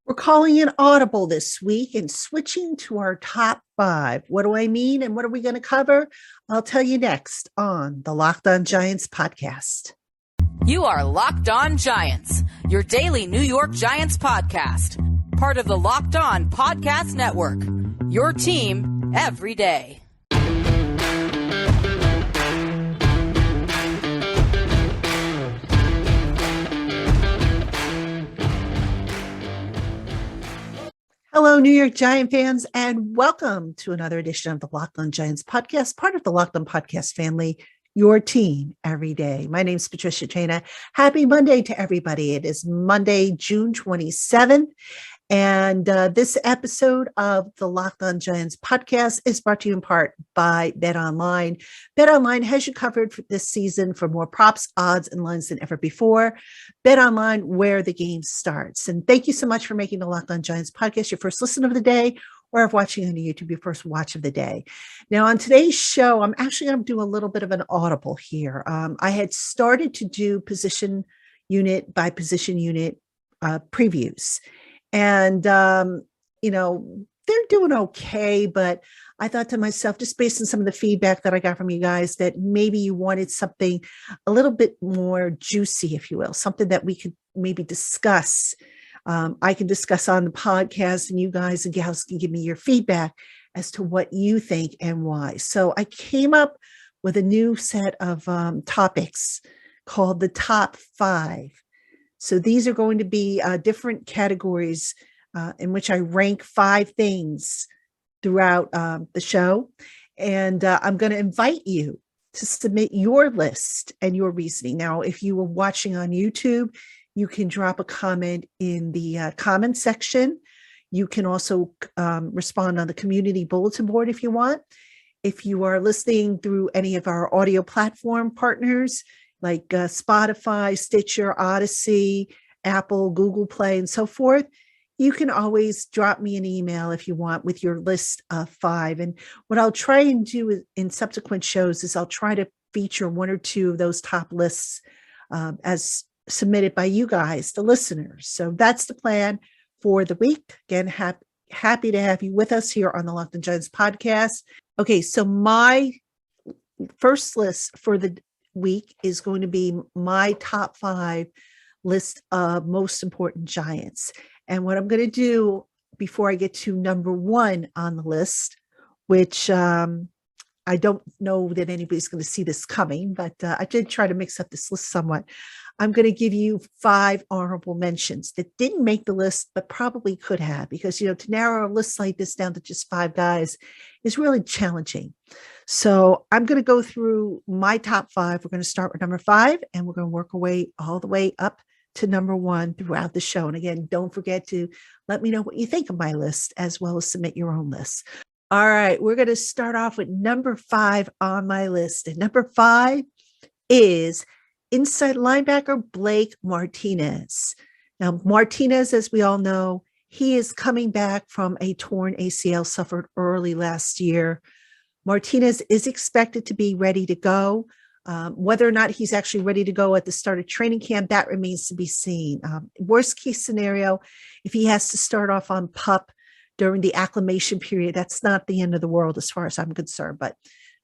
We're calling an audible this week and switching to our top five. What do I mean and what are we going to cover? I'll tell you next on the LockedOn Giants podcast. You are Locked On Giants, your daily New York Giants podcast. Part of the Locked On Podcast Network, your team every day. Hello, New York Giant fans, and welcome to another edition of the Locked On Giants podcast, part of the Locked On Podcast family, your team every day. My name is Patricia Traina. Happy Monday to everybody. It is Monday, June 27th, and this episode of the Locked On Giants podcast is brought to you in part by BetOnline. BetOnline has you covered for this season for more props, odds, and lines than ever before. BetOnline, where the game starts. And thank you so much for making the Locked On Giants podcast your first listen of the day, or if watching on YouTube, your first watch of the day. Now, on today's show, I'm actually going to do a little bit of an audible here. I had started to do position unit by position unit previews. And, they're doing okay, but I thought to myself, just based on some of the feedback that I got from you guys, that maybe you wanted something a little bit more juicy, if you will, something that we could maybe discuss. I can discuss on the podcast, and you guys and gals can give me your feedback as to what you think and why. So I came up with a new set of topics called the top five. So these are going to be different categories in which I rank five things throughout the show. And I'm going to invite you to submit your list and your reasoning. Now, if you were watching on YouTube, you can drop a comment in the comment section. You can also respond on the community bulletin board if you want. If you are listening through any of our audio platform partners, like Spotify, Stitcher, Odyssey, Apple, Google Play, and so forth, you can always drop me an email if you want with your list of five. And what I'll try and do in subsequent shows is I'll try to feature one or two of those top lists as submitted by you guys, the listeners. So that's the plan for the week. Again, happy to have you with us here on the Locked On Giants podcast. Okay, so my first list for the week is going to be my top five list of most important Giants. And what I'm going to do before I get to number one on the list, which I don't know that anybody's going to see this coming, but I did try to mix up this list somewhat. I'm going to give you five honorable mentions that didn't make the list, but probably could have, because, to narrow a list like this down to just five guys is really challenging. So I'm going to go through my top five. We're going to start with number five, and we're going to work our way all the way up to number one throughout the show. And again, don't forget to let me know what you think of my list, as well as submit your own list. All right, we're going to start off with number five on my list. And number five is inside linebacker Blake Martinez. Now, Martinez, as we all know, he is coming back from a torn ACL suffered early last year. Martinez is expected to be ready to go. Whether or not he's actually ready to go at the start of training camp, that remains to be seen. Worst case scenario, if he has to start off on PUP during the acclimation period, that's not the end of the world as far as I'm concerned. But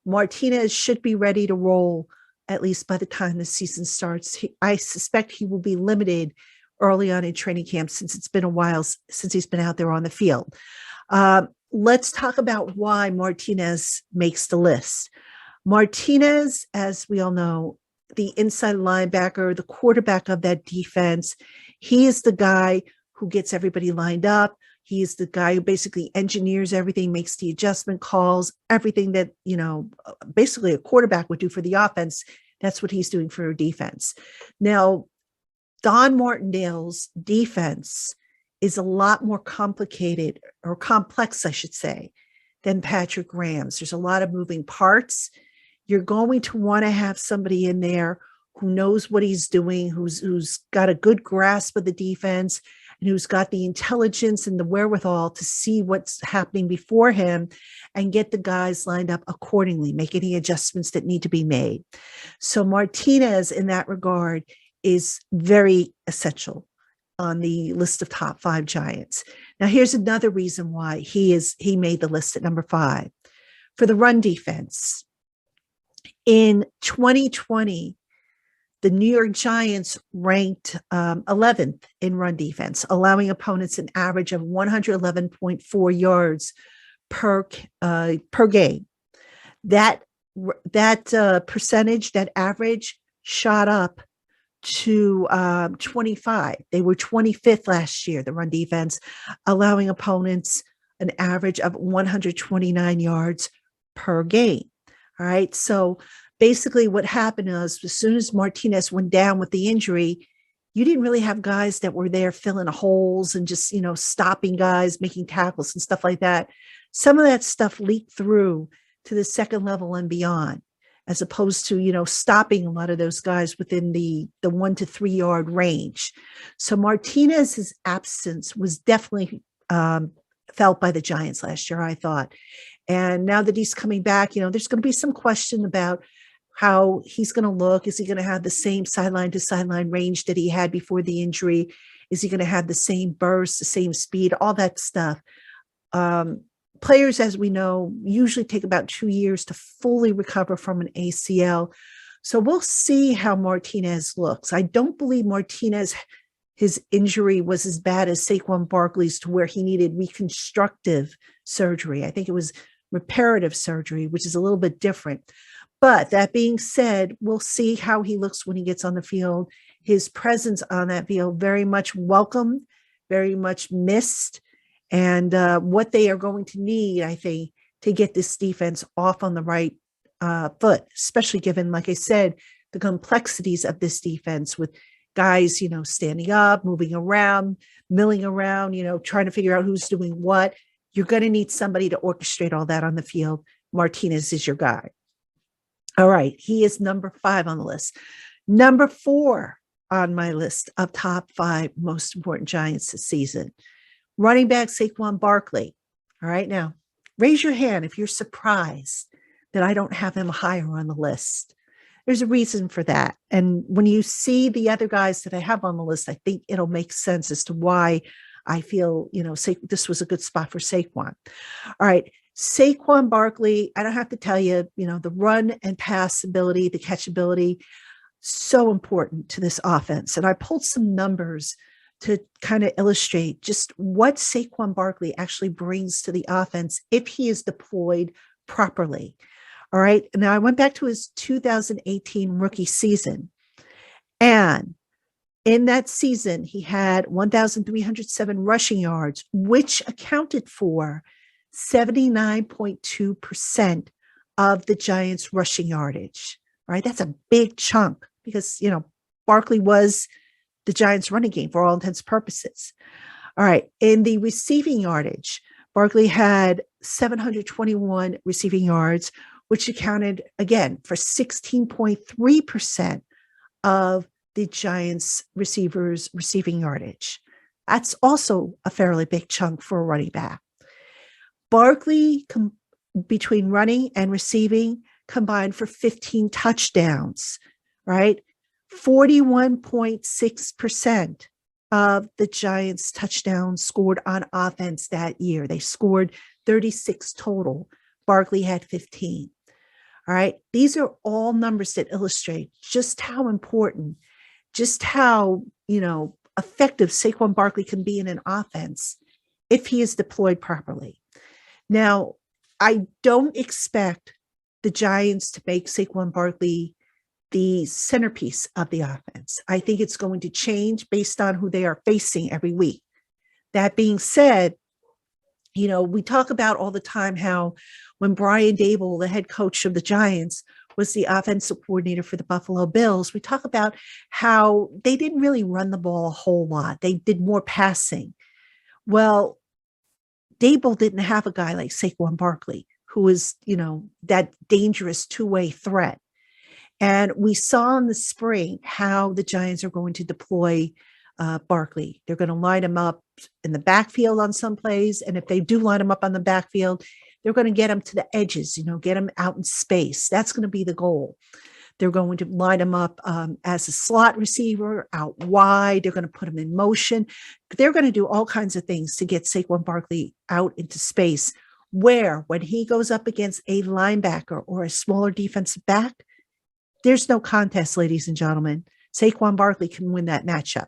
Martinez should be ready to roll at least by the time the season starts. I suspect he will be limited early on in training camp, since it's been a while since he's been out there on the field. Let's talk about why Martinez makes the list. Martinez, as we all know, the inside linebacker, the quarterback of that defense, he is the guy who gets everybody lined up. He is the guy who basically engineers everything, makes the adjustment calls, everything that, basically a quarterback would do for the offense. That's what he's doing for defense. Now, Don Martindale's defense is a lot more complicated, or complex, I should say, than Patrick Graham's. There's a lot of moving parts. You're going to want to have somebody in there who knows what he's doing, who's got a good grasp of the defense, and who's got the intelligence and the wherewithal to see what's happening before him and get the guys lined up accordingly, make any adjustments that need to be made. So Martinez, in that regard, is very essential. on the list of top 5 Giants. Now, here's another reason why he made the list at number 5. For the run defense, in 2020, the New York Giants ranked 11th in run defense, allowing opponents an average of 111.4 yards per game. That percentage, that average, shot up to 25. They were 25th last year, the run defense, allowing opponents an average of 129 yards per game. All right. So basically what happened is, as soon as Martinez went down with the injury, you didn't really have guys that were there filling holes and just, stopping guys, making tackles and stuff like that. Some of that stuff leaked through to the second level and beyond, as opposed to, stopping a lot of those guys within the 1 to 3 yard range. So Martinez's absence was definitely felt by the Giants last year, I thought. And now that he's coming back, there's going to be some question about how he's going to look. Is he going to have the same sideline to sideline range that he had before the injury? Is he going to have the same burst, the same speed, all that stuff? Players, as we know, usually take about 2 years to fully recover from an ACL. So we'll see how Martinez looks. I don't believe Martinez, his injury was as bad as Saquon Barkley's, to where he needed reconstructive surgery. I think it was reparative surgery, which is a little bit different. But that being said, we'll see how he looks when he gets on the field. His presence on that field, very much welcomed, very much missed. And what they are going to need, I think, to get this defense off on the right foot, especially given, like I said, the complexities of this defense with guys, standing up, moving around, milling around, trying to figure out who's doing what. You're going to need somebody to orchestrate all that on the field. Martinez is your guy. All right. He is number 5 on the list. Number 4 on my list of top 5 most important Giants this season, running back Saquon Barkley. All right. Now, raise your hand if you're surprised that I don't have him higher on the list. There's a reason for that. And when you see the other guys that I have on the list, I think it'll make sense as to why I feel, this was a good spot for Saquon. All right. Saquon Barkley, I don't have to tell you, the run and pass ability, the catchability, so important to this offense. And I pulled some numbers to kind of illustrate just what Saquon Barkley actually brings to the offense if he is deployed properly. All right. Now I went back to his 2018 rookie season, and in that season, he had 1,307 rushing yards, which accounted for 79.2% of the Giants' rushing yardage. All right. That's a big chunk because, Barkley was the Giants' running game for all intents and purposes. All right. In the receiving yardage, Barkley had 721 receiving yards, which accounted, again, for 16.3% of the Giants' receivers' receiving yardage. That's also a fairly big chunk for a running back. Barkley, between running and receiving, combined for 15 touchdowns, right? 41.6% of the Giants' touchdowns scored on offense that year. They scored 36 total. Barkley had 15. All right. These are all numbers that illustrate just how important, just how, effective Saquon Barkley can be in an offense if he is deployed properly. Now, I don't expect the Giants to make Saquon Barkley the centerpiece of the offense. I think it's going to change based on who they are facing every week. That being said, we talk about all the time how when Brian Daboll, the head coach of the Giants, was the offensive coordinator for the Buffalo Bills, we talk about how they didn't really run the ball a whole lot. They did more passing. Well, Daboll didn't have a guy like Saquon Barkley, who was, that dangerous two-way threat. And we saw in the spring how the Giants are going to deploy Barkley. They're going to line him up in the backfield on some plays. And if they do line him up on the backfield, they're going to get him to the edges, get him out in space. That's going to be the goal. They're going to line him up as a slot receiver out wide. They're going to put him in motion. They're going to do all kinds of things to get Saquon Barkley out into space, where when he goes up against a linebacker or a smaller defensive back, there's no contest, ladies and gentlemen. Saquon Barkley can win that matchup.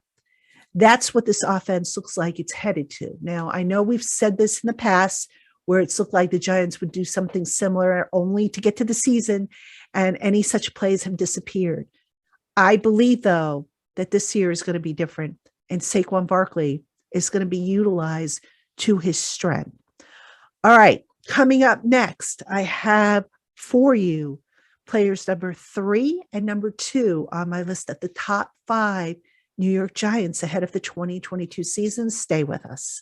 That's what this offense looks like it's headed to. Now, I know we've said this in the past where it's looked like the Giants would do something similar only to get to the season, and any such plays have disappeared. I believe, though, that this year is going to be different, and Saquon Barkley is going to be utilized to his strength. All right, coming up next, I have for you players number 3 and number 2 on my list of the top 5 New York Giants ahead of the 2022 season. Stay with us.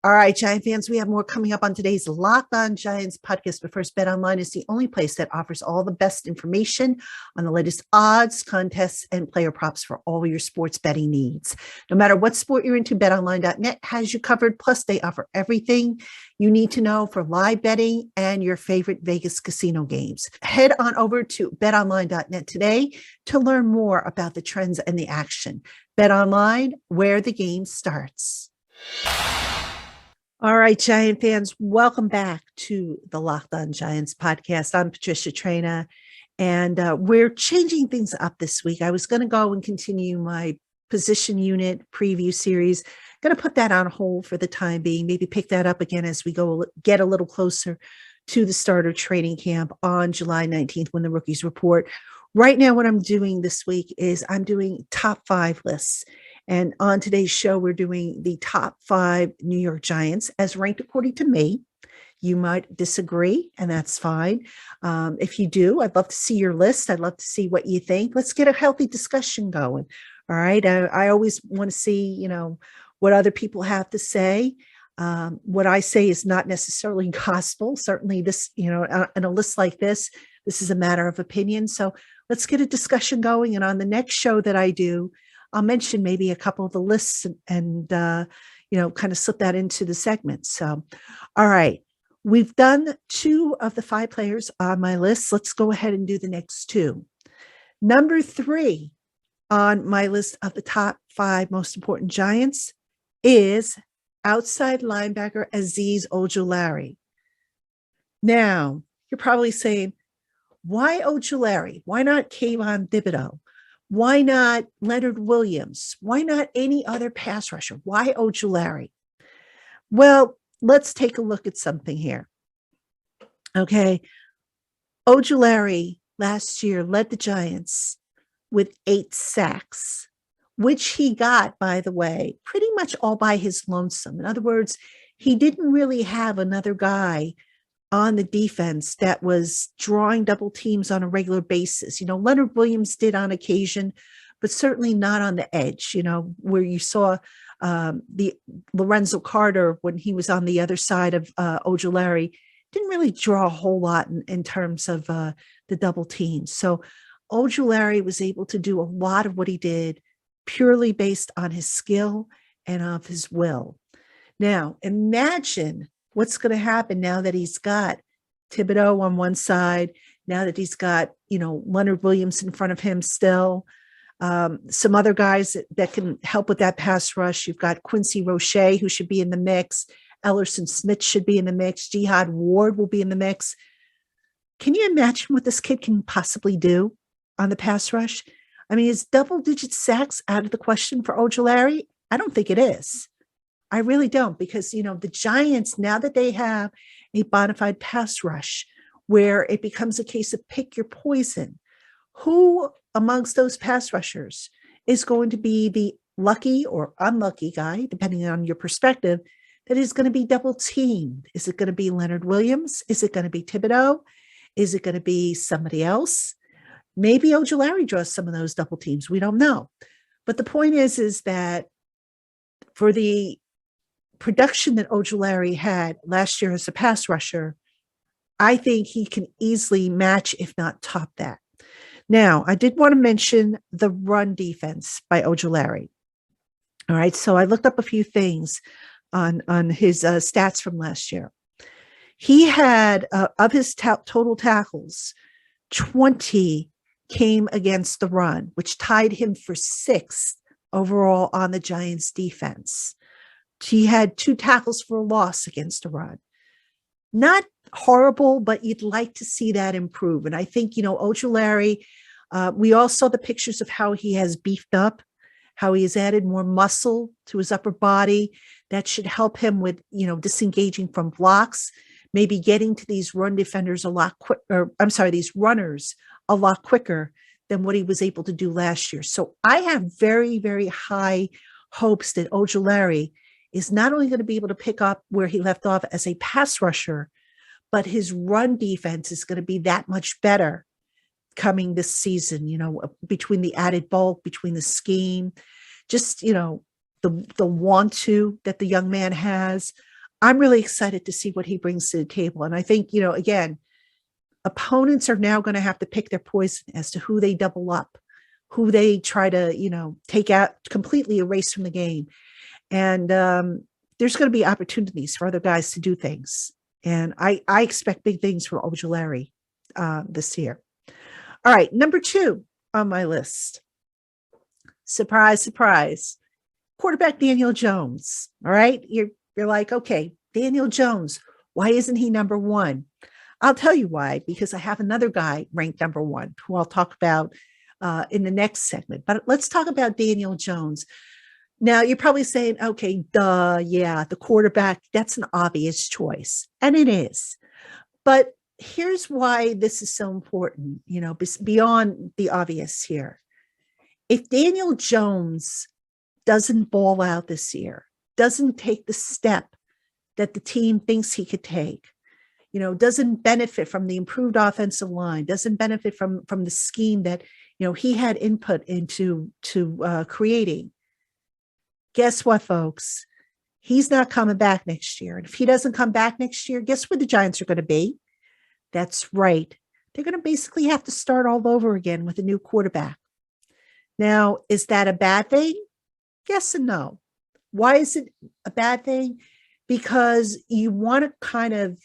All right, Giant fans, we have more coming up on today's LockedOn Giants podcast. But first, BetOnline is the only place that offers all the best information on the latest odds, contests, and player props for all your sports betting needs. No matter what sport you're into, BetOnline.net has you covered. Plus, they offer everything you need to know for live betting and your favorite Vegas casino games. Head on over to BetOnline.net today to learn more about the trends and the action. BetOnline, where the game starts. All right, Giant fans, welcome back to the LockedOn Giants podcast. I'm Patricia Traina, and we're changing things up this week. I was going to go and continue my position unit preview series. Going to put that on hold for the time being, maybe pick that up again as we go get a little closer to the start of training camp on July 19th when the rookies report. Right now, what I'm doing this week is I'm doing top 5 lists. And on today's show, we're doing the top 5 New York Giants as ranked according to me. You might disagree, and that's fine. If you do, I'd love to see your list. I'd love to see what you think. Let's get a healthy discussion going. All right. I always want to see, what other people have to say. What I say is not necessarily gospel. Certainly this, in a list like this is a matter of opinion. So let's get a discussion going. And on the next show that I do, I'll mention maybe a couple of the lists and kind of slip that into the segment. So, all right, we've done 2 of the 5 players on my list. Let's go ahead and do the next 2. Number 3 on my list of the top 5 most important Giants is outside linebacker Azeez Ojulari. Now, you're probably saying, why Ojulari? Why not Kayvon Thibodeaux? Why not Leonard Williams? Why not any other pass rusher? Why Ojulari? Well, let's take a look at something here. Okay. Ojulari last year led the Giants with 8 sacks, which he got, by the way, pretty much all by his lonesome. In other words, he didn't really have another guy on the defense that was drawing double teams on a regular basis. Leonard Williams did on occasion, but certainly not on the edge, where you saw the Lorenzo Carter when he was on the other side of Ojulari, didn't really draw a whole lot in terms of the double teams. So Ojulari was able to do a lot of what he did purely based on his skill and of his will. Now, imagine what's going to happen now that he's got Thibodeaux on one side, now that he's got, Leonard Williams in front of him still, some other guys that can help with that pass rush. You've got Quincy Roche, who should be in the mix. Ellerson Smith should be in the mix. Jihad Ward will be in the mix. Can you imagine what this kid can possibly do on the pass rush? I mean, is double-digit sacks out of the question for Ojulari? I don't think it is. I really don't, because, the Giants, now that they have a bona fide pass rush where it becomes a case of pick your poison, who amongst those pass rushers is going to be the lucky or unlucky guy, depending on your perspective, that is going to be double teamed? Is it going to be Leonard Williams? Is it going to be Thibodeaux? Is it going to be somebody else? Maybe Ojulari draws some of those double teams. We don't know. But the point is that for the production that Ojulari had last year as a pass rusher, I think he can easily match, if not top that. Now, I did want to mention the run defense by Ojulari. All right, so I looked up a few things on his stats from last year. He had, of his total tackles, 20 came against the run, which tied him for sixth overall on the Giants defense. He had 2 tackles for a loss against the run. Not horrible, but you'd like to see that improve. And I think, Ojulari, we all saw the pictures of how he has beefed up, how he has added more muscle to his upper body. That should help him with, disengaging from blocks, maybe getting to these run defenders a lot quicker. These runners a lot quicker than what he was able to do last year. So I have very, very high hopes that Ojulari is not only going to be able to pick up where he left off as a pass rusher, but his run defense is going to be that much better coming this season, between the added bulk, between the scheme, just, the want to that the young man has. I'm really excited to see what he brings to the table. And I think, again, opponents are now going to have to pick their poison as to who they double up, who they try to, take out, completely erase from the game. And there's going to be opportunities for other guys to do things. And I expect big things from Ojulari this year. All right, number 2 on my list. Surprise, surprise. Quarterback Daniel Jones. All right, you're like, okay, Daniel Jones, why isn't he number 1? I'll tell you why, because I have another guy ranked number 1 who I'll talk about in the next segment. But let's talk about Daniel Jones. Now, you're probably saying, okay, yeah, the quarterback, that's an obvious choice. And it is. But here's why this is so important, beyond the obvious here. If Daniel Jones doesn't ball out this year, doesn't take the step that the team thinks he could take, doesn't benefit from the improved offensive line, doesn't benefit from the scheme that, he had input into creating, guess what, folks? He's not coming back next year. And if he doesn't come back next year, guess where the Giants are going to be? That's right. They're going to basically have to start all over again with a new quarterback. Now, is that a bad thing? Yes and no. Why is it a bad thing? Because you want to kind of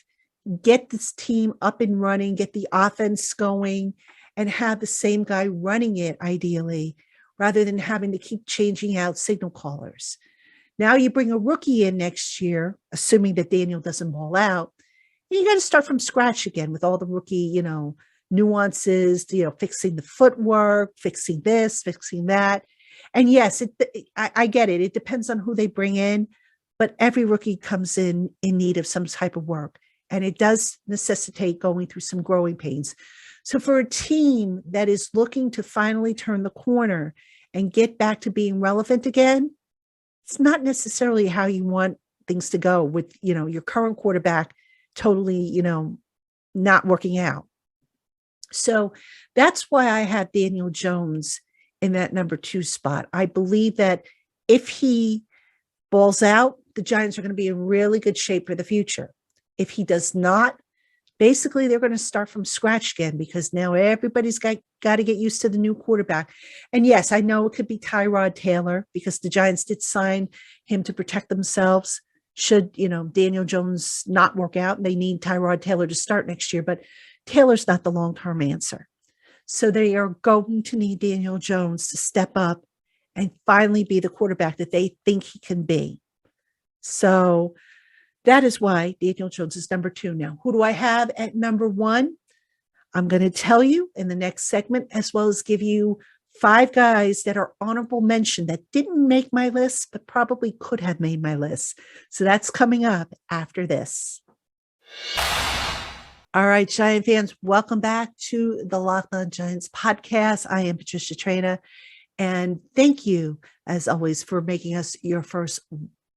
get this team up and running, get the offense going, and have the same guy running it ideally, rather than having to keep changing out signal callers. Now you bring a rookie in next year, assuming that Daniel doesn't ball out, and you got to start from scratch again with all the rookie, nuances, fixing the footwork, fixing this, fixing that. And yes, I get it. It depends on who they bring in, but every rookie comes in need of some type of work. And it does necessitate going through some growing pains. So for a team that is looking to finally turn the corner and get back to being relevant again, it's not necessarily how you want things to go with, your current quarterback totally, not working out. So that's why I have Daniel Jones in that number 2 spot. I believe that if he balls out, the Giants are going to be in really good shape for the future. If he does not, basically they're going to start from scratch again, because now everybody's got to get used to the new quarterback. And yes, I know it could be Tyrod Taylor, because the Giants did sign him to protect themselves should, Daniel Jones not work out and they need Tyrod Taylor to start next year. But Taylor's not the long-term answer. So they are going to need Daniel Jones to step up and finally be the quarterback that they think he can be. So that is why Daniel Jones is number 2. Now, who do I have at number 1? I'm going to tell you in the next segment, as well as give you 5 guys that are honorable mention that didn't make my list, but probably could have made my list. So that's coming up after this. All right, Giant fans, welcome back to the LockedOn Giants podcast. I am Patricia Traina, and thank you, as always, for making us your first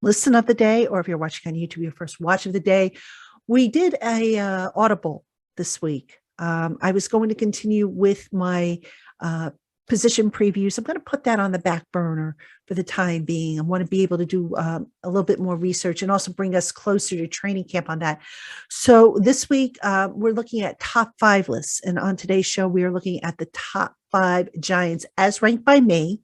listen of the day, or if you're watching on YouTube, your first watch of the day. We did a Audible this week. I was going to continue with my position previews. I'm going to put that on the back burner for the time being. I want to be able to do a little bit more research and also bring us closer to training camp on that. So this week, we're looking at top 5 lists. And on today's show, we are looking at the top 5 Giants as ranked by me.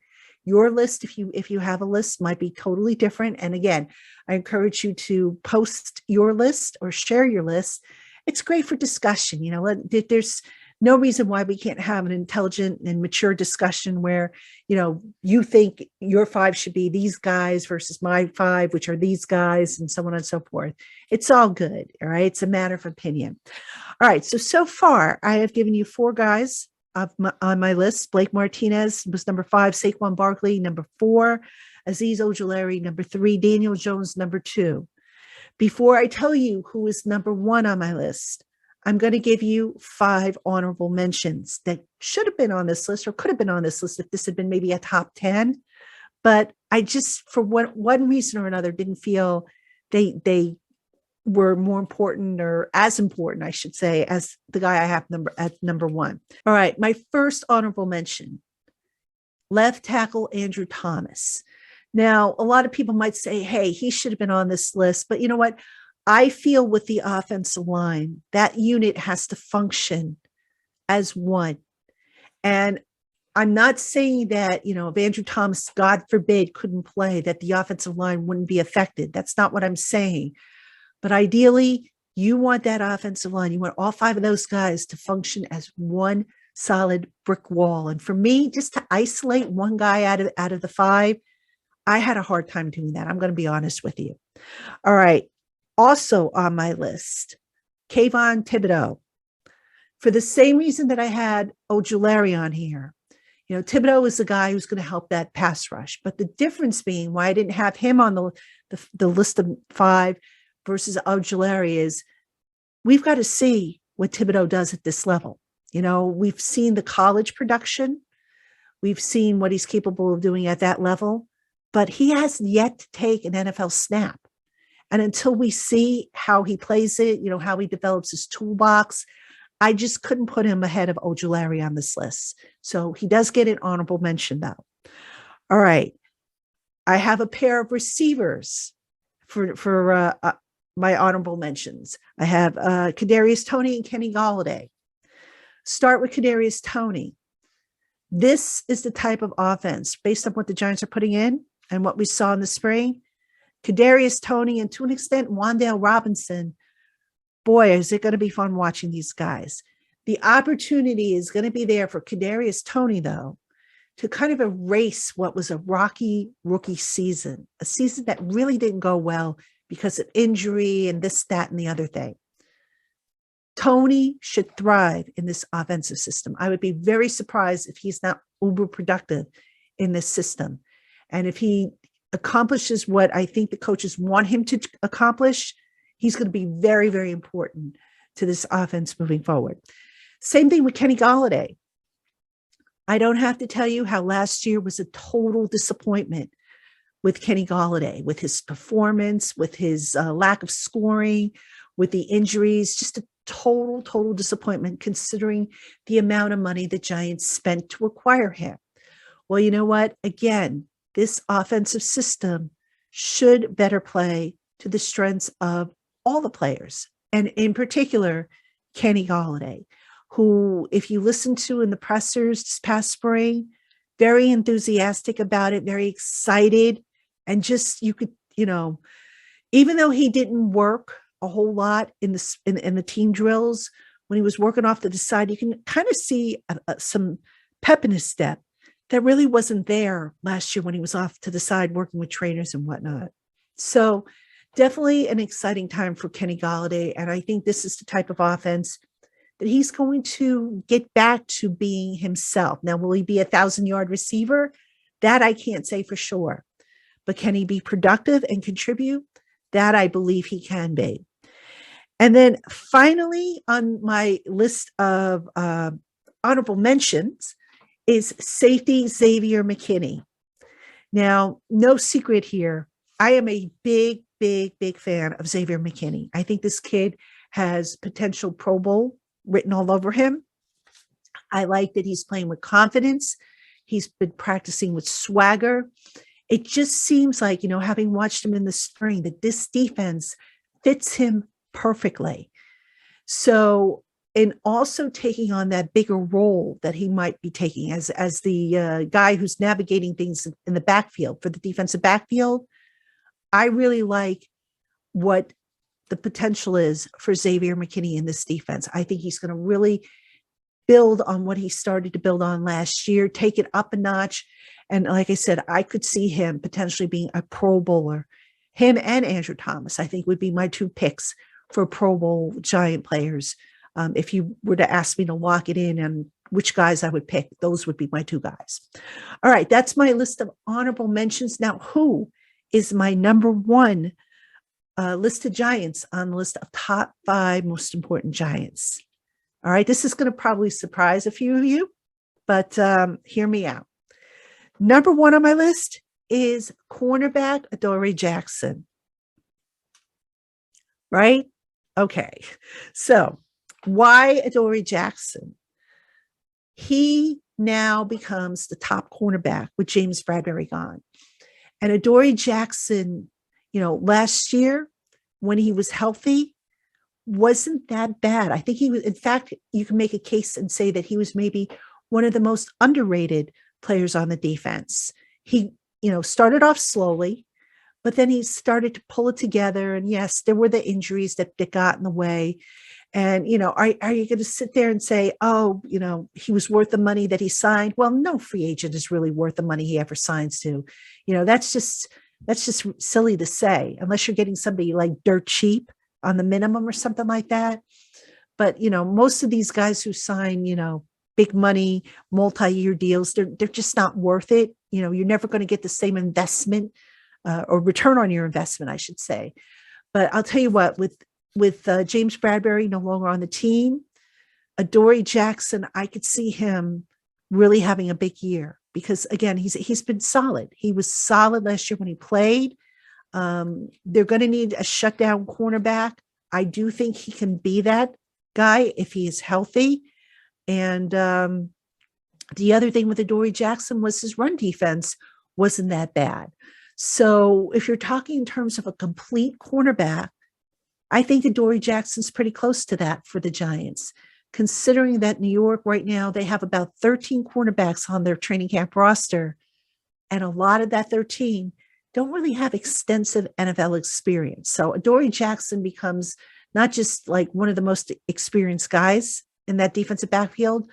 Your list, if you have a list, might be totally different. And again, I encourage you to post your list or share your list. It's great for discussion. There's no reason why we can't have an intelligent and mature discussion where, you think your five should be these guys versus my five, which are these guys, and so on and so forth. It's all good. All right. It's a matter of opinion. All right. So far, I have given you four guys on my list. Blake Martinez was number 5, Saquon Barkley, number 4, Azeez Ojulari, number 3, Daniel Jones, number 2. Before I tell you who is number 1 on my list, I'm going to give you 5 honorable mentions that should have been on this list or could have been on this list if this had been maybe a top 10. But I just, for one reason or another, didn't feel they were more important, or as important, I should say, as the guy I have at number 1. All right. My first honorable mention, left tackle Andrew Thomas. Now, a lot of people might say, hey, he should have been on this list. But you know what? I feel with the offensive line, that unit has to function as one. And I'm not saying that, if Andrew Thomas, God forbid, couldn't play, that the offensive line wouldn't be affected. That's not what I'm saying. But ideally, you want that offensive line. You want all 5 of those guys to function as one solid brick wall. And for me, just to isolate one guy out of the 5, I had a hard time doing that. I'm going to be honest with you. All right. Also on my list, Kayvon Thibodeaux. For the same reason that I had Ojulari on here. Thibodeaux is the guy who's going to help that pass rush. But the difference being why I didn't have him on the list of 5 versus Ojulari is we've got to see what Thibodeaux does at this level. We've seen the college production. We've seen what he's capable of doing at that level. But he has yet to take an NFL snap. And until we see how he plays it, how he develops his toolbox, I just couldn't put him ahead of Ojulari on this list. So he does get an honorable mention, though. All right. I have a pair of receivers for my honorable mentions. I have Kadarius Toney and Kenny Golladay. Start with Kadarius Toney. This is the type of offense, based on what the Giants are putting in and what we saw in the spring. Kadarius Toney and, to an extent, Wan'Dale Robinson. Boy, is it going to be fun watching these guys. The opportunity is going to be there for Kadarius Toney, though, to kind of erase what was a rocky rookie season, a season that really didn't go well because of injury and this, that, and the other thing. Toney should thrive in this offensive system. I would be very surprised if he's not uber productive in this system. And if he accomplishes what I think the coaches want him to accomplish, he's going to be very, very important to this offense moving forward. Same thing with Kenny Golladay. I don't have to tell you how last year was a total disappointment with Kenny Golladay, with his performance, with his lack of scoring, with the injuries, just a total disappointment considering the amount of money the Giants spent to acquire him. Well, you know what? Again, this offensive system should better play to the strengths of all the players, and in particular, Kenny Golladay, who, if you listen to in the pressers this past spring, very enthusiastic about it, very excited, and just you could, even though he didn't work a whole lot in the team drills, when he was working off to the side, you can kind of see some pep in his step that really wasn't there last year when he was off to the side working with trainers and whatnot. So definitely an exciting time for Kenny Golladay. And I think this is the type of offense that he's going to get back to being himself. Now, will he be 1,000-yard receiver? That I can't say for sure. But can he be productive and contribute? That I believe he can be. And then finally on my list of honorable mentions is safety Xavier McKinney. Now, no secret here. I am a big fan of Xavier McKinney. I think this kid has potential Pro Bowl written all over him. I like that he's playing with confidence. He's been practicing with swagger. It just seems like, having watched him in the spring, that this defense fits him perfectly. So, and also taking on that bigger role that he might be taking as the guy who's navigating things in the backfield for the defensive backfield, I really like what the potential is for Xavier McKinney in this defense. I think he's going to really build on what he started to build on last year, take it up a notch. And like I said, I could see him potentially being a Pro Bowler. Him and Andrew Thomas, I think, would be my two picks for Pro Bowl Giant players. If you were to ask me to lock it in and which guys I would pick, those would be my two guys. All right, that's my list of honorable mentions. Now, who is my number one list of Giants on the list of top 5 most important Giants? All right, this is going to probably surprise a few of you, but hear me out. Number 1 on my list is cornerback Adoree Jackson. Right? Okay. So why Adoree Jackson? He now becomes the top cornerback with James Bradberry gone. And Adoree Jackson, last year when he was healthy, wasn't that bad. I think he was, in fact, you can make a case and say that he was maybe one of the most underrated players on the defense. He, started off slowly, but then he started to pull it together. And yes, there were the injuries that got in the way. And, are you going to sit there and say, oh, he was worth the money that he signed? Well, no free agent is really worth the money he ever signs to. That's just silly to say, unless you're getting somebody like dirt cheap on the minimum or something like that. But, most of these guys who sign, big money, multi-year deals, they're just not worth it. You're never going to get the same investment or return on your investment, I should say. But I'll tell you what, with James Bradberry no longer on the team, Adoree Jackson, I could see him really having a big year because, again, he's been solid. He was solid last year when he played. They're going to need a shutdown cornerback. I do think he can be that guy if he is healthy. And the other thing with Adoree Jackson was his run defense wasn't that bad. So if you're talking in terms of a complete cornerback, I think Adoree Jackson's pretty close to that for the Giants, considering that New York right now, they have about 13 cornerbacks on their training camp roster. And a lot of that 13 don't really have extensive NFL experience. So Adoree Jackson becomes not just like one of the most experienced guys in that defensive backfield,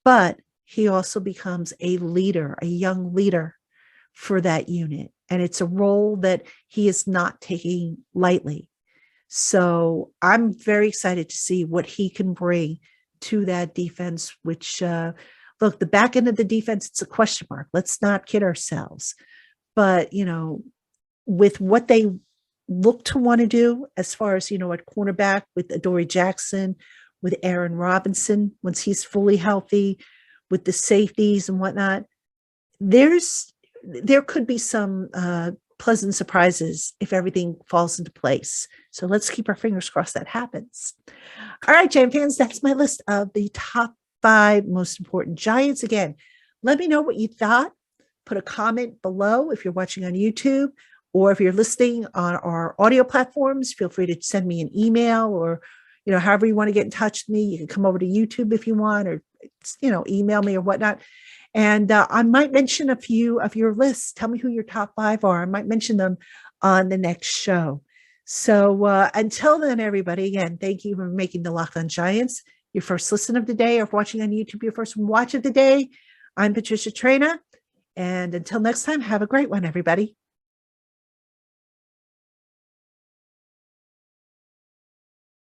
but he also becomes a leader, a young leader for that unit. And it's a role that he is not taking lightly. So I'm very excited to see what he can bring to that defense, which, look, the back end of the defense, it's a question mark. Let's not kid ourselves. But, with what they look to want to do as far as, at cornerback with Adoree Jackson, with Aaron Robinson, once he's fully healthy, with the safeties and whatnot, there could be some pleasant surprises if everything falls into place. So let's keep our fingers crossed that happens. All right, Giant fans, that's my list of the top 5 most important Giants. Again, let me know what you thought. Put a comment below if you're watching on YouTube, or if you're listening on our audio platforms, feel free to send me an email or, however you want to get in touch with me. You can come over to YouTube if you want, or, email me or whatnot. And I might mention a few of your lists. Tell me who your top 5 are. I might mention them on the next show. So until then, everybody, again, thank you for making the LockedOn Giants your first listen of the day, or if watching on YouTube, your first watch of the day. I'm Patricia Traina. And until next time, have a great one, everybody.